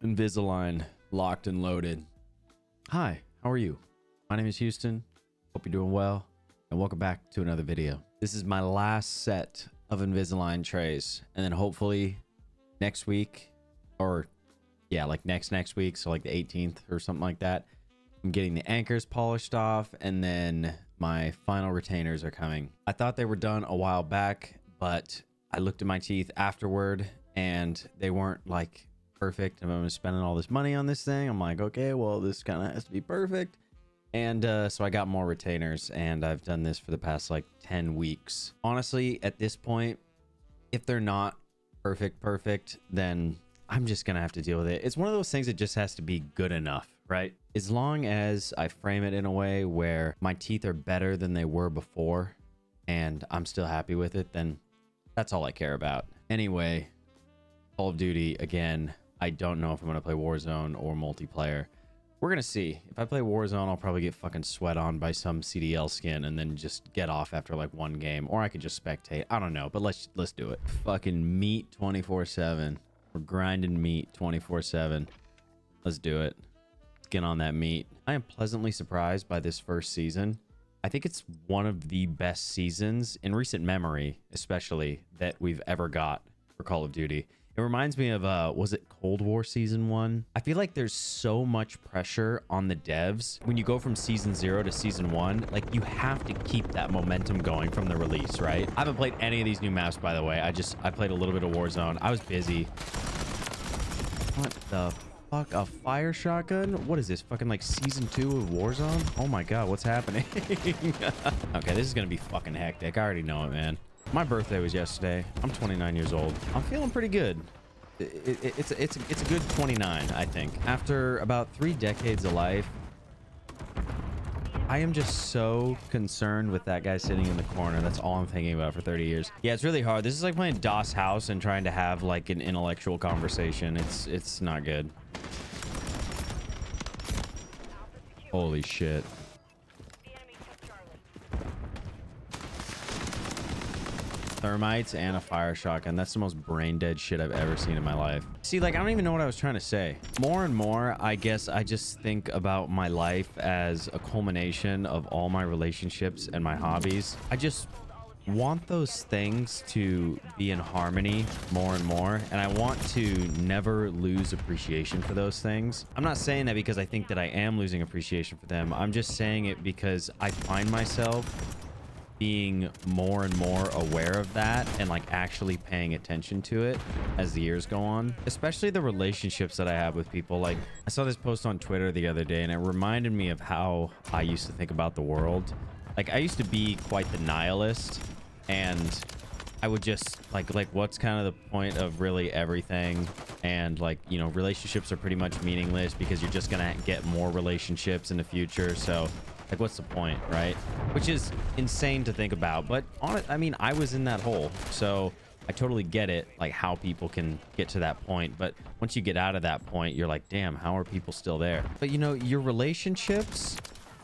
Invisalign locked and loaded. Hi, how are you? My name is Houston. Hope you're doing well, and welcome back to another video. This is my last set of Invisalign trays, and then hopefully next week, or yeah, like next week, so like the 18th or something like that, I'm getting the anchors polished off, and then my final retainers are coming. I thought they were done a while back, but I looked at my teeth afterward and they weren't like perfect. And I'm spending all this money on this thing. I'm like, okay, well, this kind of has to be perfect. And so I got more retainers, and I've done this for the past like 10 weeks. Honestly, at this point, if they're not perfect, then I'm just gonna have to deal with it. It's one of those things that just has to be good enough, right? As long as I frame it in a way where my teeth are better than they were before and I'm still happy with it, then that's all I care about. Anyway, Call of Duty, again, I don't know if I'm gonna play Warzone or multiplayer. We're gonna see. If I play Warzone, I'll probably get fucking sweat on by some CDL skin and then just get off after like one game, or I could just spectate. I don't know, but let's do it. Fucking meat 24/7. We're grinding meat 24/7. Let's do it. Let's get on that meat. I am pleasantly surprised by this first season. I think it's one of the best seasons in recent memory, especially, that we've ever got for Call of Duty. It reminds me of, was it Cold War Season 1? I feel like there's so much pressure on the devs. When you go from Season 0 to Season 1, like, you have to keep that momentum going from the release, right? I haven't played any of these new maps, by the way. I played a little bit of Warzone. I was busy. What the fuck? A fire shotgun? What is this? Fucking like Season 2 of Warzone? Oh my god, what's happening? Okay, this is gonna be fucking hectic. I already know it, man. My birthday was yesterday. I'm 29 years old. I'm feeling pretty good. It's a good 29, I think. After about 3 decades of life, I am just so concerned with that guy sitting in the corner. That's all I'm thinking about for 30 years. Yeah, it's really hard. This is like playing DOS House and trying to have like an intellectual conversation. It's not good. Holy shit. Thermites and a fire shotgun. That's the most brain dead shit I've ever seen in my life. See, like, I don't even know what I was trying to say. More and more, I guess I just think about my life as a culmination of all my relationships and my hobbies. I just want those things to be in harmony more and more, and I want to never lose appreciation for those things. I'm not saying that because I think that I am losing appreciation for them. I'm just saying it because I find myself being more and more aware of that and like actually paying attention to it as the years go on, especially the relationships that I have with people. Like, I saw this post on Twitter the other day and it reminded me of how I used to think about the world. Like, I used to be quite the nihilist, and I would just like what's kind of the point of really everything? And like, you know, relationships are pretty much meaningless because you're just gonna get more relationships in the future, so like, what's the point, right? Which is insane to think about, but on it, I mean, I was in that hole, so I totally get it, like how people can get to that point. But once you get out of that point, you're like, damn, how are people still there? But you know, your relationships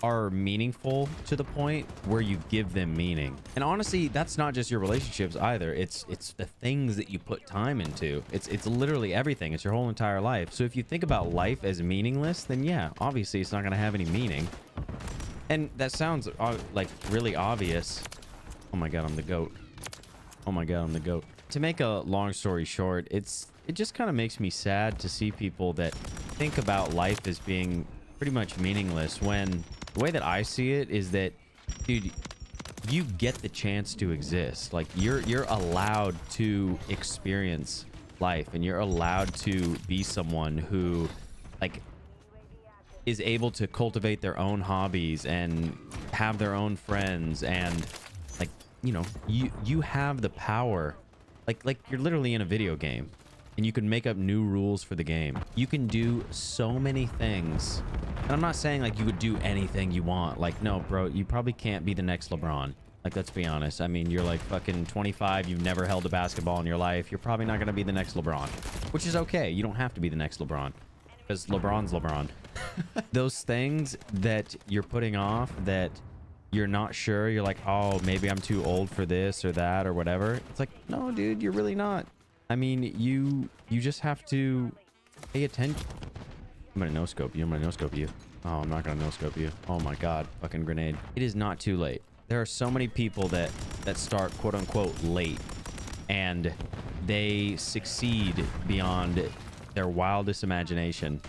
are meaningful to the point where you give them meaning. And honestly, that's not just your relationships either. It's the things that you put time into. It's literally everything. It's your whole entire life. So if you think about life as meaningless, then yeah, obviously it's not going to have any meaning. And that sounds like really obvious. Oh my god, I'm the goat. Oh my god, I'm the goat. To make a long story short, it just kind of makes me sad to see people that think about life as being pretty much meaningless, when the way that I see it is that, dude, you get the chance to exist. Like, you're allowed to experience life, and you're allowed to be someone who like is able to cultivate their own hobbies and have their own friends, and like, you know, you have the power. Like you're literally in a video game and you can make up new rules for the game. You can do so many things, and I'm not saying like you would do anything you want. Like, no, bro, you probably can't be the next LeBron. Like, let's be honest. I mean, you're like fucking 25. You've never held a basketball in your life. You're probably not going to be the next LeBron, which is okay. You don't have to be the next LeBron, because LeBron's LeBron. Those things that you're putting off, that you're not sure, you're like, oh, maybe I'm too old for this or that or whatever. It's like, no, dude, you're really not. I mean, you just have to Pay attention. I'm gonna no scope you. I'm gonna no scope you. Oh, I'm not gonna no scope you. Oh my god, fucking grenade. It is not too late. There are so many people that start quote unquote late, and they succeed beyond their wildest imagination.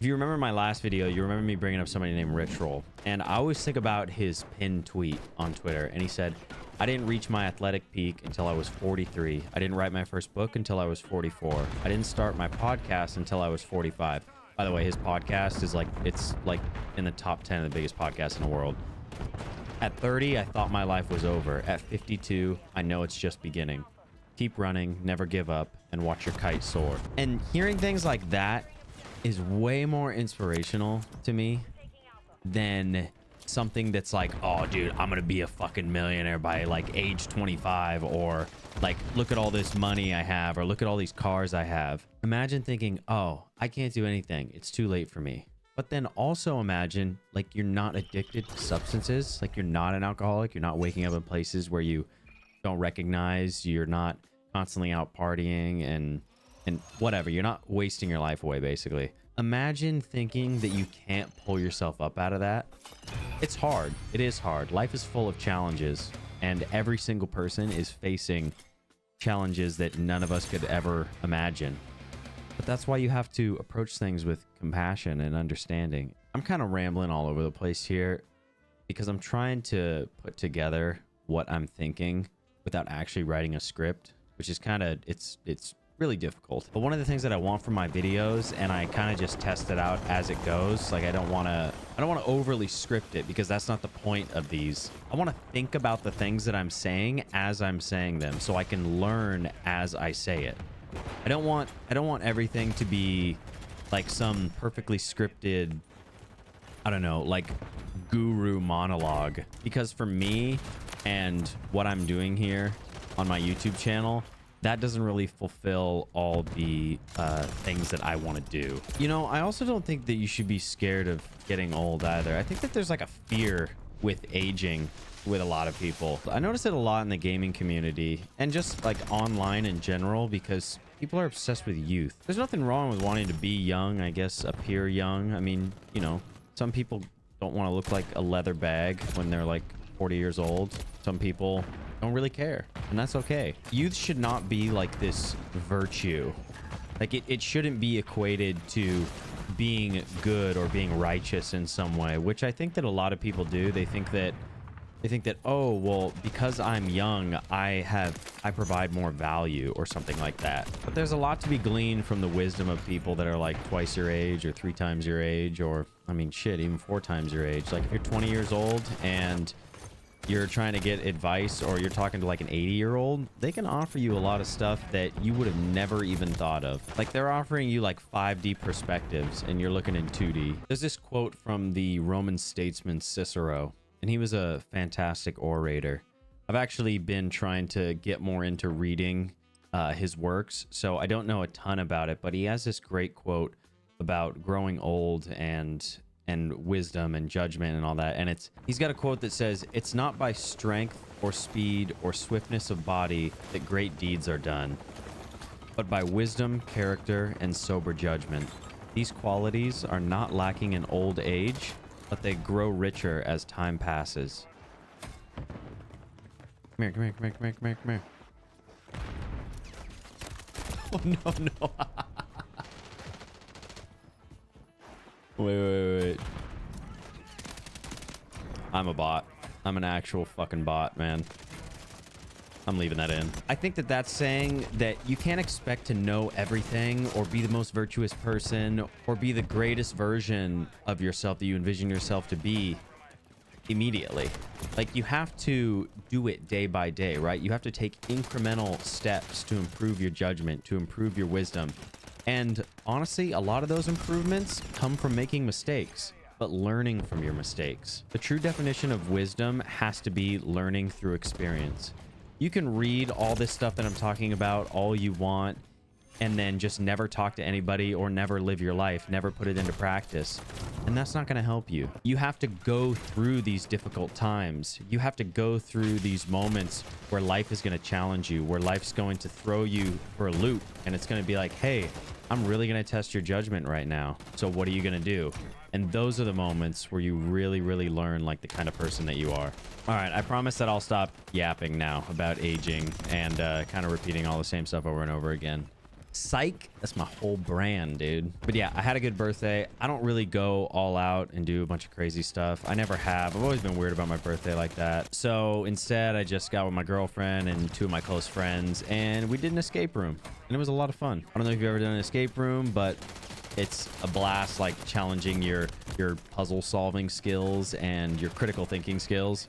If you remember my last video, you remember me bringing up somebody named Rich Roll, and I always think about his pinned tweet on Twitter, and he said, I didn't reach my athletic peak until I was 43. I didn't write my first book until I was 44. I didn't start my podcast until I was 45. By the way, his podcast is it's like in the top 10 of the biggest podcasts in the world. At 30, I thought my life was over. At 52, I know it's just beginning. Keep running, never give up, and watch your kite soar. And hearing things like that is way more inspirational to me than something that's like, oh dude, I'm gonna be a fucking millionaire by like age 25, or like, look at all this money I have, or look at all these cars I have. Imagine thinking, oh, I can't do anything, it's too late for me. But then also imagine like you're not addicted to substances, like you're not an alcoholic, you're not waking up in places where you don't recognize, you're not constantly out partying and whatever, you're not wasting your life away. Basically, imagine thinking that you can't pull yourself up out of that. It's hard. It is hard. Life is full of challenges, and every single person is facing challenges that none of us could ever imagine. But that's why you have to approach things with compassion and understanding. I'm kind of rambling all over the place here because I'm trying to put together what I'm thinking without actually writing a script, which is kind of, it's really difficult. But one of the things that I want from my videos, and I kind of just test it out as it goes, like I don't want to overly script it, because that's not the point of these. I want to think about the things that I'm saying as I'm saying them, so I can learn as I say it. I don't want everything to be like some perfectly scripted, I don't know, like guru monologue, because for me and what I'm doing here on my YouTube channel, that doesn't really fulfill all the things that I want to do. You know, I also don't think that you should be scared of getting old either. I think that there's like a fear with aging with a lot of people. I notice it a lot in the gaming community and just like online in general, because people are obsessed with youth. There's nothing wrong with wanting to be young, I guess, appear young. I mean, you know, some people don't want to look like a leather bag when they're like 40 years old. Some people don't really care, and that's okay. Youth should not be like this virtue. Like it shouldn't be equated to being good or being righteous in some way, which I think that a lot of people do. They think that oh, well, because I'm young, I provide more value or something like that. But there's a lot to be gleaned from the wisdom of people that are like twice your age or 3 times your age, or I mean shit, even 4 times your age. Like if you're 20 years old and you're trying to get advice, or you're talking to like an 80-year-old, they can offer you a lot of stuff that you would have never even thought of. Like they're offering you like 5D perspectives and you're looking in 2D. There's this quote from the Roman statesman Cicero, and he was a fantastic orator. I've actually been trying to get more into reading his works, so I don't know a ton about it, but he has this great quote about growing old and wisdom and judgment and all that. And he's got a quote that says, "It's not by strength or speed or swiftness of body that great deeds are done, but by wisdom, character, and sober judgment. These qualities are not lacking in old age, but they grow richer as time passes." Come here, come here, come here, come here, come here, come here. Oh, no, no. Wait. I'm a bot. I'm an actual fucking bot, man. I'm leaving that in. I think that that's saying that you can't expect to know everything or be the most virtuous person or be the greatest version of yourself that you envision yourself to be immediately. Like you have to do it day by day, right? You have to take incremental steps to improve your judgment, to improve your wisdom. And honestly, a lot of those improvements come from making mistakes, but learning from your mistakes. The true definition of wisdom has to be learning through experience. You can read all this stuff that I'm talking about all you want. and then just never talk to anybody or never live your life, never put it into practice. And that's not going to help you. You have to go through these difficult times. You have to go through these moments where life is going to challenge you, where life's going to throw you for a loop. And it's going to be like, hey, I'm really going to test your judgment right now. So what are you going to do? And those are the moments where you really, really learn like the kind of person that you are. All right, I promise that I'll stop yapping now about aging and kind of repeating all the same stuff over and over again. Psych, that's my whole brand, dude. But yeah, I had a good birthday. I don't really go all out and do a bunch of crazy stuff. I never have. I've always been weird about my birthday like that. So instead, I just got with my girlfriend and 2 of my close friends, and we did an escape room, and it was a lot of fun. I don't know if you've ever done an escape room, but it's a blast, like challenging your puzzle solving skills and your critical thinking skills.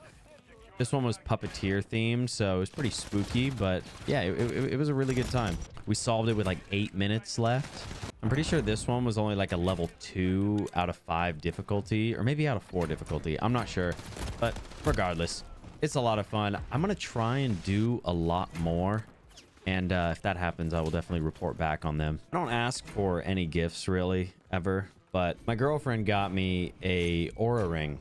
This one was puppeteer themed, so it was pretty spooky, but yeah, it was a really good time. We solved it with like 8 minutes left. I'm pretty sure this one was only like a level 2 out of 5 difficulty, or maybe out of 4 difficulty. I'm not sure, but regardless, it's a lot of fun. I'm going to try and do a lot more. And if that happens, I will definitely report back on them. I don't ask for any gifts really ever, but my girlfriend got me a Aura ring.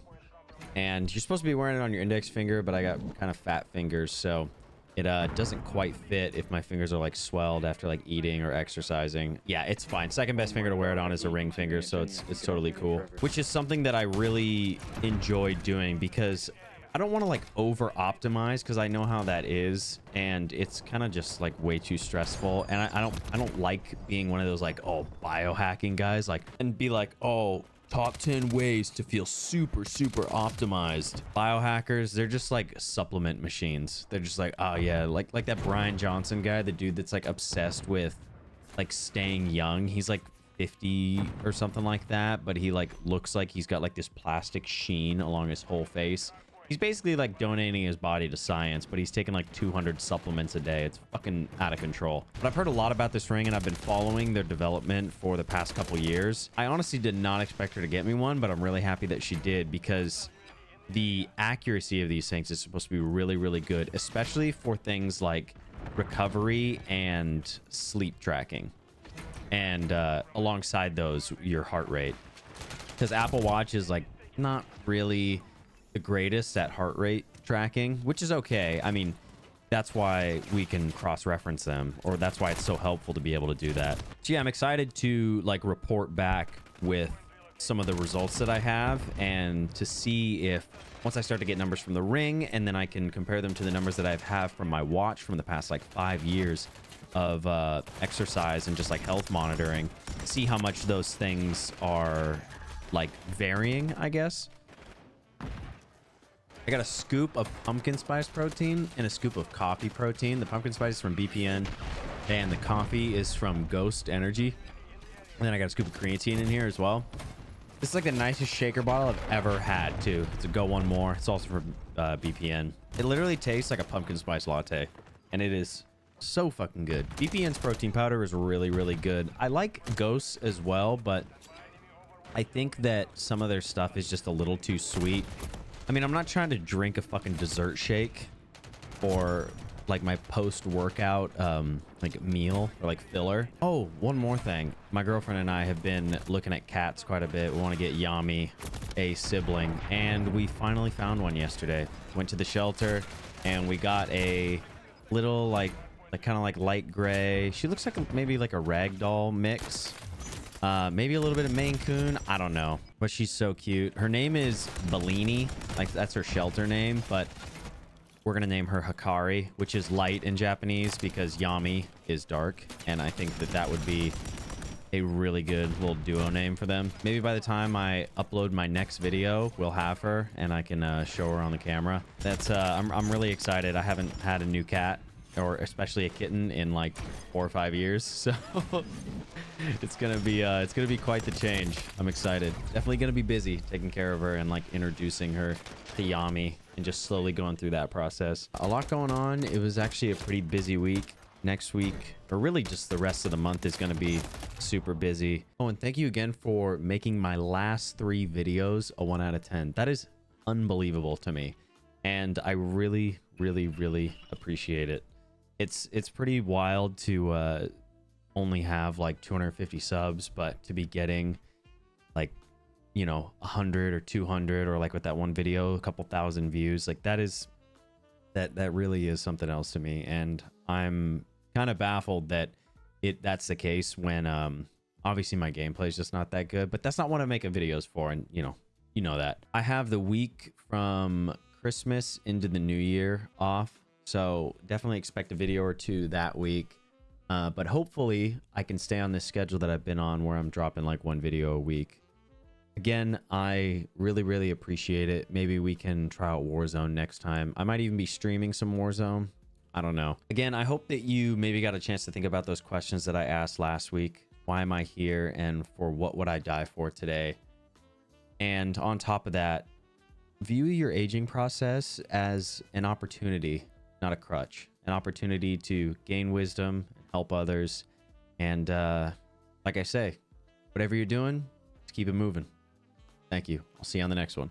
And you're supposed to be wearing it on your index finger, but I got kind of fat fingers, so it doesn't quite fit if my fingers are like swelled after like eating or exercising. Yeah, it's fine. Second best finger to wear it on is a ring finger, so it's totally cool. Which is something that I really enjoy doing because I don't want to like over optimize, because I know how that is, and it's kind of just like way too stressful. And I don't like being one of those like, oh, biohacking guys, like, and be like, oh, top 10 ways to feel super optimized. Biohackers, they're just like supplement machines. They're just like, oh yeah, like that Brian Johnson guy, the dude that's like obsessed with like staying young. He's like 50 or something like that, but he like looks like he's got like this plastic sheen along his whole face. He's basically like donating his body to science, but he's taking like 200 supplements a day. It's fucking out of control. But I've heard a lot about this ring, and I've been following their development for the past couple years. I honestly did not expect her to get me one, but I'm really happy that she did, because the accuracy of these things is supposed to be really good, especially for things like recovery and sleep tracking. And alongside those, your heart rate. Because Apple Watch is like not really the greatest at heart rate tracking, which is okay. I mean, that's why we can cross-reference them, or that's why it's so helpful to be able to do that. So yeah, I'm excited to like report back with some of the results that I have, and to see if once I start to get numbers from the ring, and then I can compare them to the numbers that I have from my watch from the past like 5 years of exercise and just like health monitoring, see how much those things are like varying, I guess. I got a scoop of pumpkin spice protein and a scoop of coffee protein. The pumpkin spice is from BPN, and the coffee is from Ghost Energy. And then I got a scoop of creatine in here as well. This is like the nicest shaker bottle I've ever had, too. It's a Go One More. It's also from BPN. It literally tastes like a pumpkin spice latte, and it is so fucking good. BPN's protein powder is really good. I like Ghosts as well, but I think that some of their stuff is just a little too sweet. I mean, I'm not trying to drink a fucking dessert shake or like my post-workout like meal or like filler. Oh, one more thing. My girlfriend and I have been looking at cats quite a bit. We want to get Yami a sibling, and we finally found one yesterday. Went to the shelter and we got a little like kind of like light gray. She looks like maybe like a ragdoll mix. Maybe a little bit of Maine Coon. I don't know, but she's so cute. Her name is Bellini. Like that's her shelter name, but we're going to name her Hikari, which is light in Japanese because Yami is dark. And I think that that would be a really good little duo name for them. Maybe by the time I upload my next video, we'll have her and I can show her on the camera. That's I'm really excited. I haven't had a new cat, or especially a kitten, in like 4 or 5 years, so it's gonna be quite the change. I'm excited. Definitely gonna be busy taking care of her and like introducing her to Yami and just slowly going through that process. A lot going on. It was actually a pretty busy week. Next week, or really just the rest of the month, is going to be super busy. Oh, and thank you again for making my last 3 videos a 1 out of 10. That is unbelievable to me, and I really appreciate it. It's pretty wild to only have like 250 subs, but to be getting like, you know, 100 or 200, or like with that one video, a couple thousand views, like that really is something else to me. And I'm kind of baffled that that's the case when obviously my gameplay is just not that good, but that's not what I'm making videos for. And you know that I have the week from Christmas into the new year off, so definitely expect a video or two that week. But hopefully I can stay on this schedule that I've been on, where I'm dropping like one video a week. Again, I really appreciate it. Maybe we can try out Warzone next time. I might even be streaming some Warzone. I don't know. Again, I hope that you maybe got a chance to think about those questions that I asked last week. Why am I here? And for what would I die for today? And on top of that, view your aging process as an opportunity, not a crutch. An opportunity to gain wisdom and help others. And like I say, whatever you're doing, just keep it moving. Thank you. I'll see you on the next one.